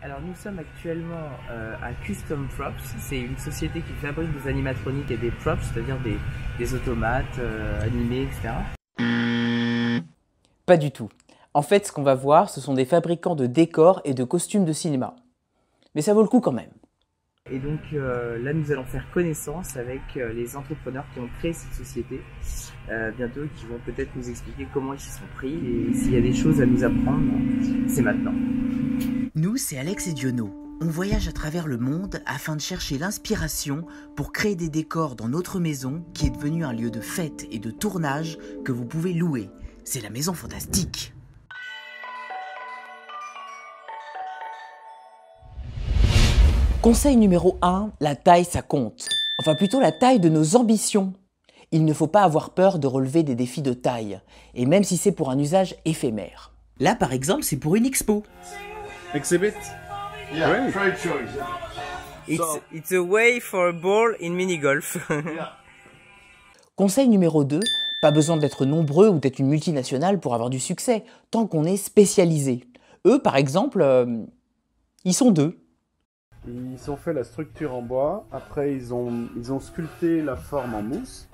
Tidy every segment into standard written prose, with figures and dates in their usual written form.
Alors nous sommes actuellement à Custom Props, c'est une société qui fabrique des animatroniques et des props, c'est-à-dire des automates animés, etc. Pas du tout. En fait, ce qu'on va voir, ce sont des fabricants de décors et de costumes de cinéma. Mais ça vaut le coup quand même. Et donc là, nous allons faire connaissance avec les entrepreneurs qui ont créé cette société bientôt et qui vont peut-être nous expliquer comment ils s'y sont pris et s'il y a des choses à nous apprendre, c'est maintenant. Nous, c'est Alex et Diono. On voyage à travers le monde afin de chercher l'inspiration pour créer des décors dans notre maison qui est devenue un lieu de fête et de tournage que vous pouvez louer. C'est la Maison Fantastique. Conseil numéro 1, la taille ça compte. Enfin plutôt la taille de nos ambitions. Il ne faut pas avoir peur de relever des défis de taille, et même si c'est pour un usage éphémère. Là par exemple, c'est pour une expo. Exhibit? Yeah, trade shows. It's a way for a ball in mini-golf. Conseil numéro 2, pas besoin d'être nombreux ou d'être une multinationale pour avoir du succès, tant qu'on est spécialisé. Eux par exemple, ils sont 2. Ils ont fait la structure en bois, après ils ont sculpté la forme en mousse.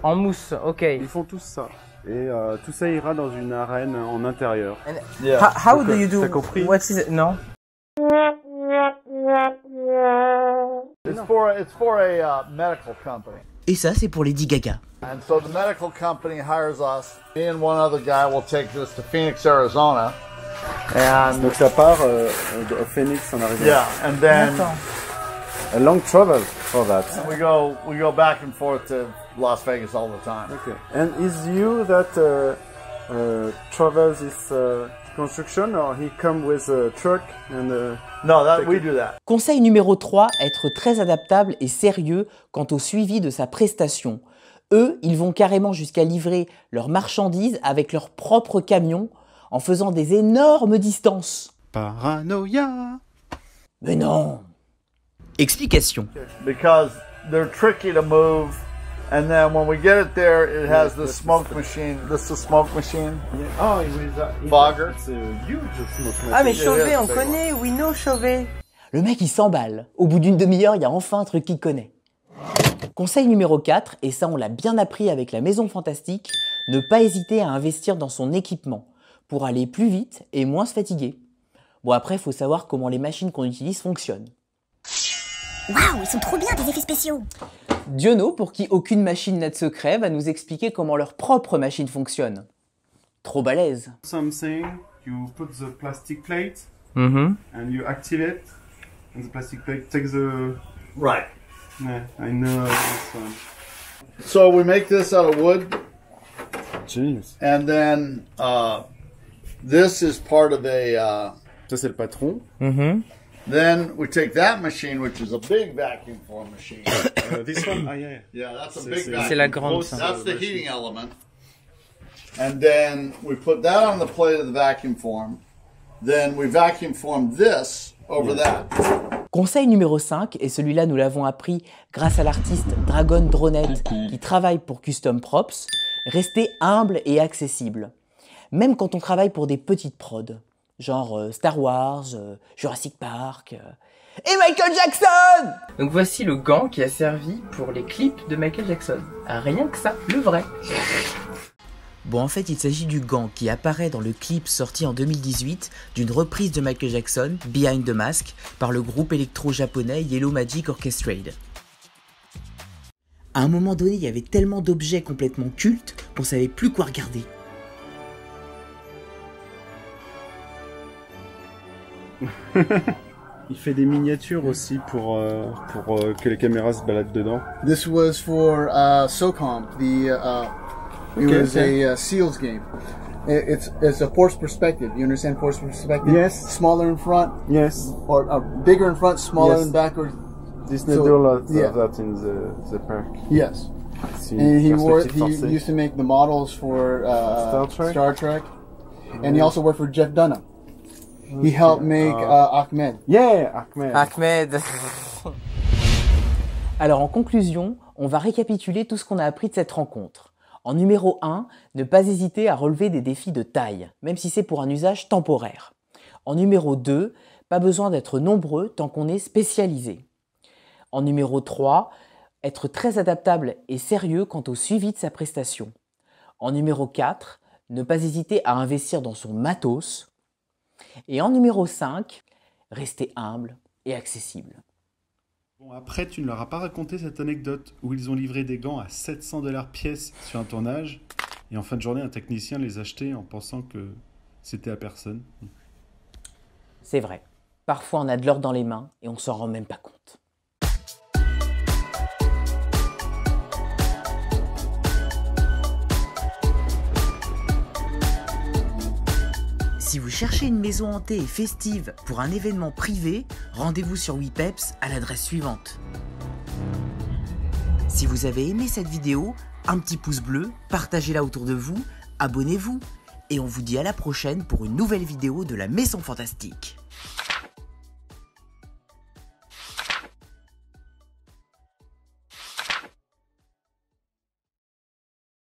En mousse, ok. Ils font tous ça. Et tout ça ira dans une arène en intérieur. How do you do? T'as compris? What is it? No. It's for a medical company. Et ça, c'est pour Lady Gaga. And so the medical company hires us. Me and one other guy will take this to Phoenix, Arizona. And Donc ça part de Phoenix en Arizona. yeah, and then A long travel for that. we go back and forth to Las Vegas all the time. Okay. And is you that travels this construction, or he come with a truck and? No, we do that. Conseil numéro 3, être très adaptable et sérieux quant au suivi de sa prestation. Eux, ils vont carrément jusqu'à livrer leurs marchandises avec leur propre camion en faisant des énormes distances. Paranoïa. Mais non! Explication. Because they're tricky to move, and then when we get it there, it has the smoke machine. This is the smoke machine. Oh, it Fogger. It's a huge smoke machine. Ah mais Chauvet, on connaît, we know Chauvet. Le mec, il s'emballe. Au bout d'une demi-heure, il y a enfin un truc qu'il connaît. Conseil numéro 4, et ça on l'a bien appris avec la Maison Fantastique, ne pas hésiter à investir dans son équipement pour aller plus vite et moins se fatiguer. Bon après, il faut savoir comment les machines qu'on utilise fonctionnent. Waouh, ils sont trop bien tes effets spéciaux. Diono, pour qui aucune machine n'a de secret, va nous expliquer comment leur propre machine fonctionne. Trop balèze. Something, you put the plastic plate Mm-hmm. and you activate, and the plastic plate takes the. Right. Yeah, I know this one. So we make this out of wood, Jeez. and then this is part of a. Ça c'est le patron. Mm-hmm. Then we take that machine, which is a big vacuum form machine. This one, ah yeah. Yeah, that's a C'est- big c'est- vacuum. C'est la grande, ça. That's the heating element. And then we put that on the plate of the vacuum form. Then we vacuum form this over that. Conseil numéro 5, et celui-là nous l'avons appris grâce à l'artiste Dragon Dronette qui travaille pour Custom Props, restez humble et accessible. Même quand on travaille pour des petites prods, genre Star Wars, Jurassic Park et Michael Jackson. Donc voici le gant qui a servi pour les clips de Michael Jackson. Ah, rien que ça, le vrai. Bon, en fait, il s'agit du gant qui apparaît dans le clip sorti en 2018 d'une reprise de Michael Jackson, Behind the Mask, par le groupe électro-japonais Yellow Magic Orchestrade. À un moment donné, il y avait tellement d'objets complètement cultes qu'on savait plus quoi regarder. Il fait des miniatures aussi pour que les caméras se baladent dedans. This was for SOCOM. It was a SEALs game. It's a force perspective. You understand force perspective? Yes. Smaller in front. Yes. Or bigger in front, smaller Yes. in backwards. Disney So, do a lot yeah. of that in the park. Yes. C'est And he perspective used to make the models for Star Trek. And he also worked for Jeff Dunham. He helped make Ahmed. Yeah, Ahmed. Ahmed. Alors en conclusion, on va récapituler tout ce qu'on a appris de cette rencontre. En numéro 1, ne pas hésiter à relever des défis de taille, même si c'est pour un usage temporaire. En numéro 2, Pas besoin d'être nombreux tant qu'on est spécialisé. En numéro 3, être très adaptable et sérieux quant au suivi de sa prestation. En numéro 4, ne pas hésiter à investir dans son matos. Et en numéro 5, rester humble et accessible. Bon, après, tu ne leur as pas raconté cette anecdote où ils ont livré des gants à 700 $ pièce sur un tournage et en fin de journée, un technicien les achetait en pensant que c'était à personne. C'est vrai. Parfois, on a de l'or dans les mains et on s'en rend même pas compte. Si vous cherchez une maison hantée et festive pour un événement privé, rendez-vous sur WePeps à l'adresse suivante. Si vous avez aimé cette vidéo, un petit pouce bleu, partagez-la autour de vous, abonnez-vous et on vous dit à la prochaine pour une nouvelle vidéo de la Maison Fantastique.